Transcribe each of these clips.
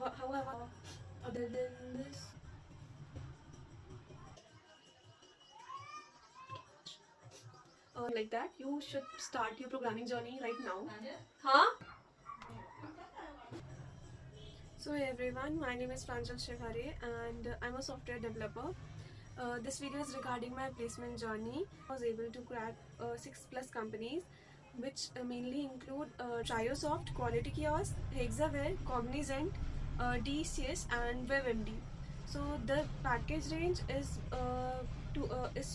other than this, like that, you should start your programming journey right now. Huh? So hey everyone, my name is Pranjal Shekhare and I'm a software developer. This video is regarding my placement journey. I was able to crack 6 plus companies, which mainly include Triosoft, Quality Kiosk, Hexaware, Cognizant, DCS and WebMD. So the package range is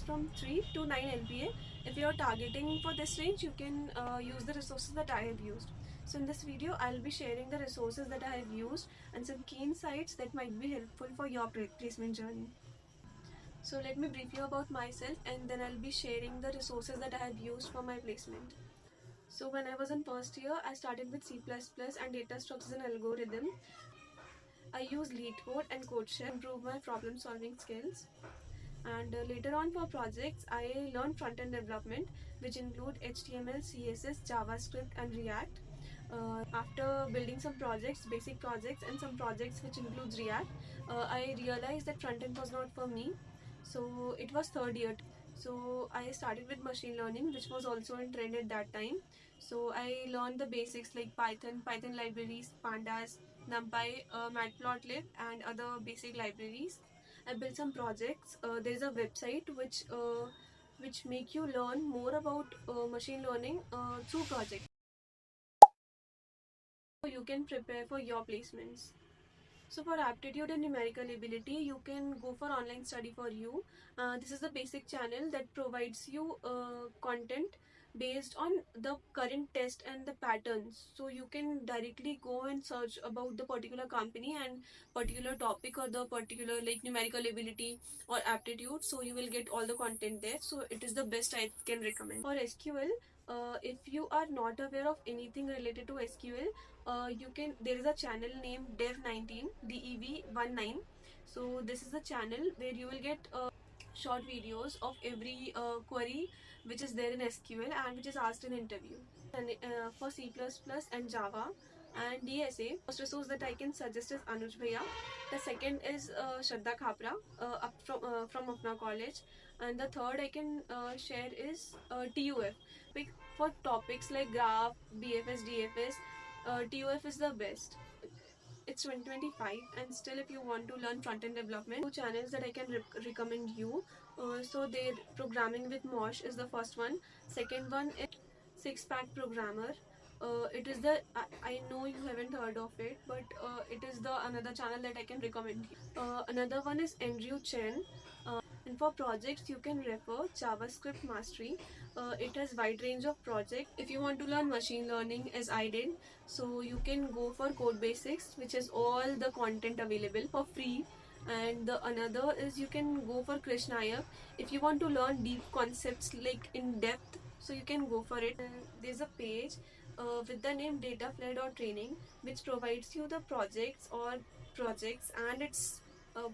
from 3 to 9 LPA. If you are targeting for this range, you can use the resources that I have used. So in this video, I'll be sharing the resources that I have used and some key insights that might be helpful for your placement journey. So let me brief you about myself and then I'll be sharing the resources that I have used for my placement. So when I was in first year, I started with C++ and data structures and algorithm. I used LeetCode and CodeShell to improve my problem solving skills. And later on for projects, I learned front-end development, which include HTML, CSS, JavaScript and React. After building some projects, basic projects and some projects which includes React, I realized that front-end was not for me. So it was third year. So I started with machine learning, which was also in trend at that time. So I learned the basics like Python libraries, Pandas, NumPy, Matplotlib and other basic libraries. I built some projects. There is a website which make you learn more about machine learning through projects. So you can prepare for your placements. So for aptitude and numerical ability, you can go for online study for you. This is the basic channel that provides you content based on the current test and the patterns. So you can directly go and search about the particular company and particular topic or the particular like numerical ability or aptitude. So you will get all the content there. So it is the best I can recommend. For SQL, if you are not aware of anything related to SQL, you can there is a channel named dev19 dev19. So this is a channel where you will get short videos of every query which is there in SQL and which is asked in interview. And for C++ and Java and DSA, first resource that I can suggest is Anuj Bhaiya. The second is Shraddha Khapra up from Apna College, and the third I can share is TUF. For topics like graph, BFS, DFS, TUF is the best. It's 2025 and still if you want to learn front-end development, two channels that I can recommend you. So their programming with Mosh is the first one. Second one is Six Pack Programmer. It is the I know you haven't heard of it, but it is the another channel that I can recommend you. Another one is Andrew Chen. And for projects, you can refer JavaScript Mastery. It has wide range of projects. If you want to learn machine learning, as I did, so you can go for Code Basics, which is all the content available for free. And the another is you can go for Krish Nayak. If you want to learn deep concepts like in depth, so you can go for it. There's a page with the name Dataflare.training, which provides you the projects and its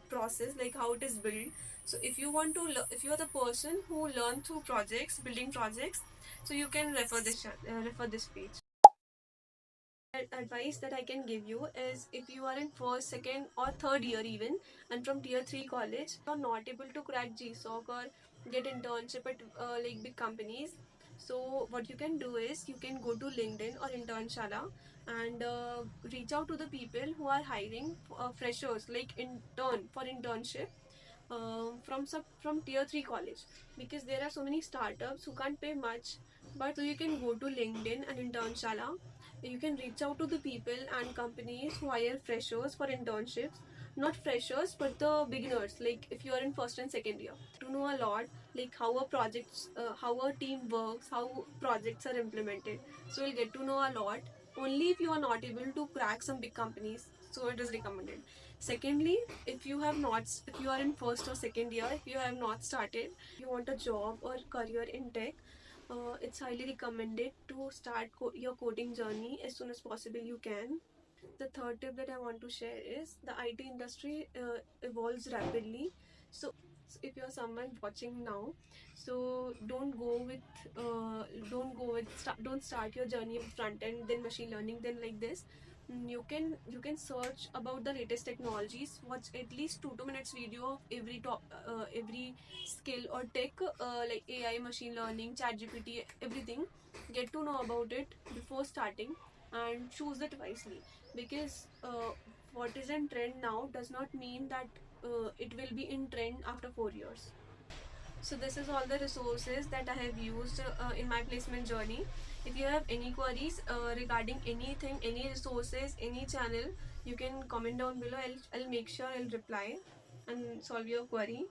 process, like how it is built. So if you want to if you are the person who learn through projects, building projects, so you can refer this page. Advice that I can give you is if you are in first, second or third year even and from tier 3 college, you are not able to crack GSOC or get internship at like big companies. So what you can do is you can go to LinkedIn or Internshala and reach out to the people who are hiring freshers like intern for internship from tier 3 college, because there are so many startups who can't pay much. But so you can go to LinkedIn and Internshala. You can reach out to the people and companies who hire freshers for internships, not freshers but the beginners, like if you are in first and second year, to know a lot like how a team works, how projects are implemented. So you'll get to know a lot only if you are not able to crack some big companies, so it is recommended. Secondly, if you are in first or second year, if you have not started, you want a job or career in tech, it's highly recommended to start your coding journey as soon as possible you can. The third tip that I want to share is the IT industry evolves rapidly. So if you're someone watching now, so don't start your journey with front end, then machine learning, then like this. You can search about the latest technologies, watch at least 2 minutes video of every skill or tech, like AI, machine learning, chat gpt, everything. Get to know about it before starting, and choose it wisely, because what is in trend now does not mean that it will be in trend after 4 years. So this is all the resources that I have used in my placement journey. If you have any queries regarding anything, any resources, any channel, you can comment down below. I'll make sure I'll reply and solve your query.